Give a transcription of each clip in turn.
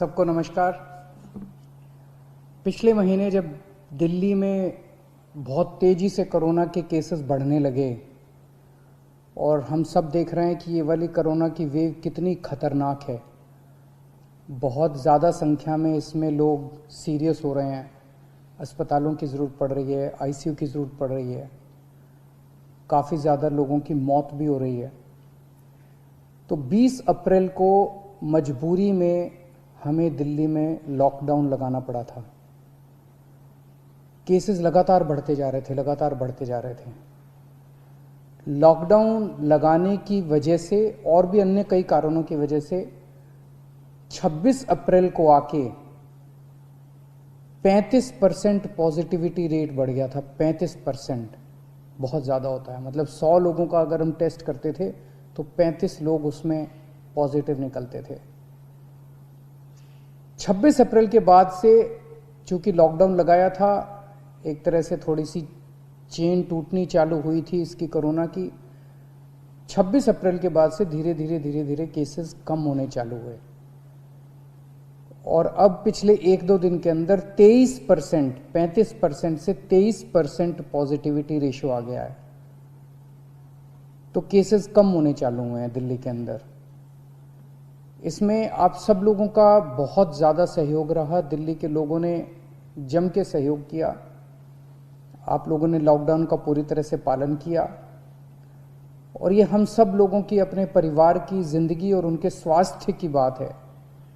सबको नमस्कार। पिछले महीने जब दिल्ली में बहुत तेज़ी से कोरोना के केसेस बढ़ने लगे और हम सब देख रहे हैं कि ये वाली कोरोना की वेव कितनी ख़तरनाक है, बहुत ज़्यादा संख्या में इसमें लोग सीरियस हो रहे हैं, अस्पतालों की ज़रूरत पड़ रही है, आईसीयू की ज़रूरत पड़ रही है, काफ़ी ज़्यादा लोगों की मौत भी हो रही है। तो 20 अप्रैल को मजबूरी में हमें दिल्ली में लॉकडाउन लगाना पड़ा था। केसेस लगातार बढ़ते जा रहे थे। लॉकडाउन लगाने की वजह से और भी अन्य कई कारणों की वजह से 26 अप्रैल को आके 35% पॉजिटिविटी रेट बढ़ गया था। 35% बहुत ज़्यादा होता है, मतलब 100 लोगों का अगर हम टेस्ट करते थे तो 35 लोग उसमें पॉजिटिव निकलते थे। 26 अप्रैल के बाद से चूंकि लॉकडाउन लगाया था, एक तरह से थोड़ी सी चेन टूटनी चालू हुई थी इसकी कोरोना की। 26 अप्रैल के बाद से धीरे धीरे केसेस कम होने चालू हुए और अब पिछले 1-2 दिन के अंदर 23%, 35% से 23% पॉजिटिविटी रेशो आ गया है। तो केसेस कम होने चालू हुए हैं दिल्ली के अंदर। इसमें आप सब लोगों का बहुत ज़्यादा सहयोग रहा। दिल्ली के लोगों ने जम के सहयोग किया। आप लोगों ने लॉकडाउन का पूरी तरह से पालन किया और ये हम सब लोगों की, अपने परिवार की ज़िंदगी और उनके स्वास्थ्य की बात है।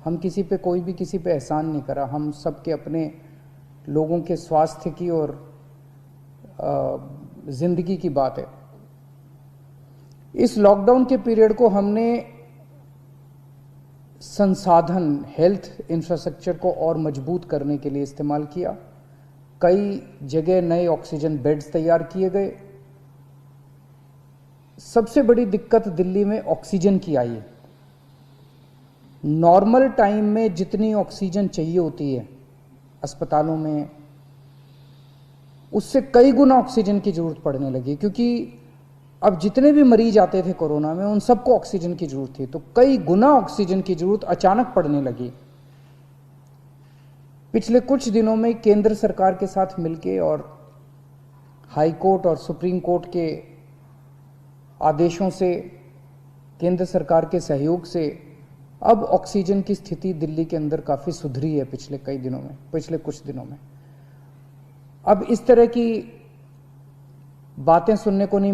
हम किसी पे, कोई भी किसी पे एहसान नहीं करा, हम सब के अपने लोगों के स्वास्थ्य की और ज़िंदगी की बात है। इस लॉकडाउन के पीरियड को हमने संसाधन, हेल्थ इंफ्रास्ट्रक्चर को और मजबूत करने के लिए इस्तेमाल किया। कई जगह नए ऑक्सीजन बेड्स तैयार किए गए। सबसे बड़ी दिक्कत दिल्ली में ऑक्सीजन की आई है। नॉर्मल टाइम में जितनी ऑक्सीजन चाहिए होती है अस्पतालों में, उससे कई गुना ऑक्सीजन की जरूरत पड़ने लगी, क्योंकि अब जितने भी मरीज आते थे कोरोना में उन सबको ऑक्सीजन की जरूरत थी। तो कई गुना ऑक्सीजन की जरूरत अचानक पड़ने लगी। पिछले कुछ दिनों में केंद्र सरकार के साथ मिलके और हाई कोर्ट और सुप्रीम कोर्ट के आदेशों से, केंद्र सरकार के सहयोग से अब ऑक्सीजन की स्थिति दिल्ली के अंदर काफ़ी सुधरी है पिछले कुछ दिनों में। अब इस तरह की बातें सुनने को नहीं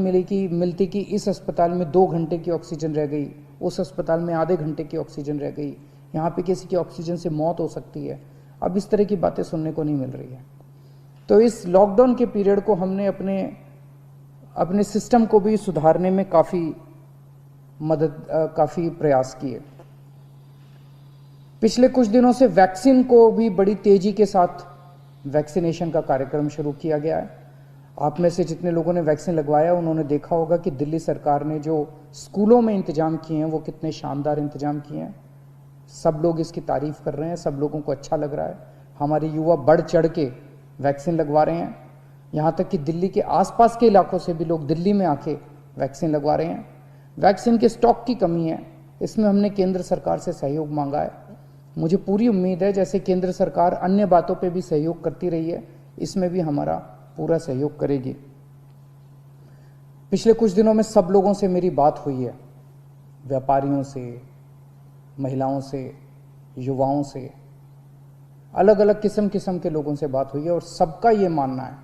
मिलती कि इस अस्पताल में 2 घंटे की ऑक्सीजन रह गई, उस अस्पताल में आधे घंटे की ऑक्सीजन रह गई, यहाँ पे किसी की ऑक्सीजन से मौत हो सकती है। अब इस तरह की बातें सुनने को नहीं मिल रही है। तो इस लॉकडाउन के पीरियड को हमने अपने सिस्टम को भी सुधारने में काफ़ी प्रयास किए। पिछले कुछ दिनों से वैक्सीन को भी बड़ी तेज़ी के साथ वैक्सीनेशन का कार्यक्रम शुरू किया गया है। आप में से जितने लोगों ने वैक्सीन लगवाया उन्होंने देखा होगा कि दिल्ली सरकार ने जो स्कूलों में इंतजाम किए हैं वो कितने शानदार इंतजाम किए हैं। सब लोग इसकी तारीफ कर रहे हैं, सब लोगों को अच्छा लग रहा है। हमारे युवा बढ़ चढ़ के वैक्सीन लगवा रहे हैं। यहाँ तक कि दिल्ली के आसपास के इलाकों से भी लोग दिल्ली में आके वैक्सीन लगवा रहे हैं। वैक्सीन के स्टॉक की कमी है, इसमें हमने केंद्र सरकार से सहयोग मांगा है। मुझे पूरी उम्मीद है जैसे केंद्र सरकार अन्य बातों पे भी सहयोग करती रही है, इसमें भी हमारा पूरा सहयोग करेगी। पिछले कुछ दिनों में सब लोगों से मेरी बात हुई है, व्यापारियों से, महिलाओं से, युवाओं से, अलग अलग किस्म के लोगों से बात हुई है और सबका ये मानना है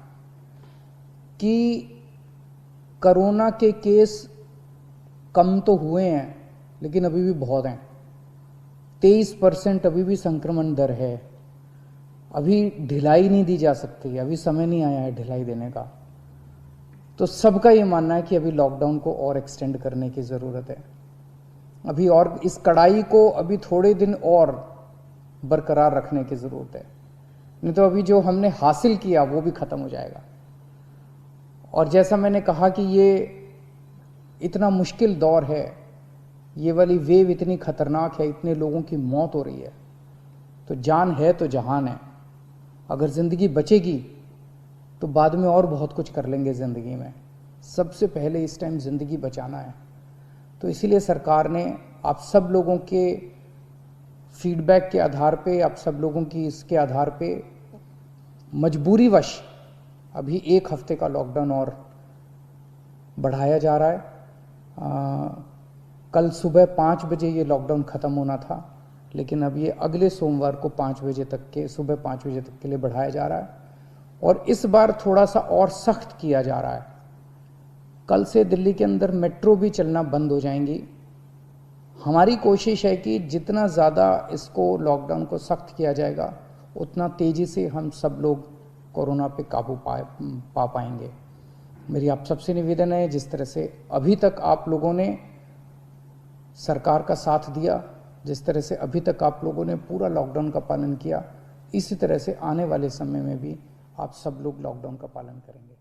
कि कोरोना के केस कम तो हुए हैं लेकिन अभी भी बहुत हैं। 23% अभी भी संक्रमण दर है। अभी ढिलाई नहीं दी जा सकती, अभी समय नहीं आया है ढिलाई देने का। तो सबका ये मानना है कि अभी लॉकडाउन को और एक्सटेंड करने की ज़रूरत है। अभी और इस कड़ाई को अभी थोड़े दिन और बरकरार रखने की ज़रूरत है, नहीं तो अभी जो हमने हासिल किया वो भी ख़त्म हो जाएगा। और जैसा मैंने कहा कि ये इतना मुश्किल दौर है, ये वाली वेव इतनी ख़तरनाक है, इतने लोगों की मौत हो रही है, तो जान है तो जहान है। अगर ज़िंदगी बचेगी तो बाद में और बहुत कुछ कर लेंगे ज़िंदगी में। सबसे पहले इस टाइम ज़िंदगी बचाना है। तो इसीलिए सरकार ने आप सब लोगों के फीडबैक के आधार पे, आप सब लोगों की इसके आधार पे मजबूरीवश अभी 1 हफ्ते का लॉकडाउन और बढ़ाया जा रहा है। कल सुबह 5 बजे ये लॉकडाउन ख़त्म होना था, लेकिन अब ये अगले सोमवार को 5 बजे तक के, सुबह 5 बजे तक के लिए बढ़ाया जा रहा है और इस बार थोड़ा सा और सख्त किया जा रहा है। कल से दिल्ली के अंदर मेट्रो भी चलना बंद हो जाएंगी। हमारी कोशिश है कि जितना ज़्यादा इसको लॉकडाउन को सख्त किया जाएगा उतना तेज़ी से हम सब लोग कोरोना पे काबू पा पाएंगे। मेरी आप सबसे निवेदन है, जिस तरह से अभी तक आप लोगों ने सरकार का साथ दिया, जिस तरह से अभी तक आप लोगों ने पूरा लॉकडाउन का पालन किया, इसी तरह से आने वाले समय में भी आप सब लोग लॉकडाउन का पालन करेंगे।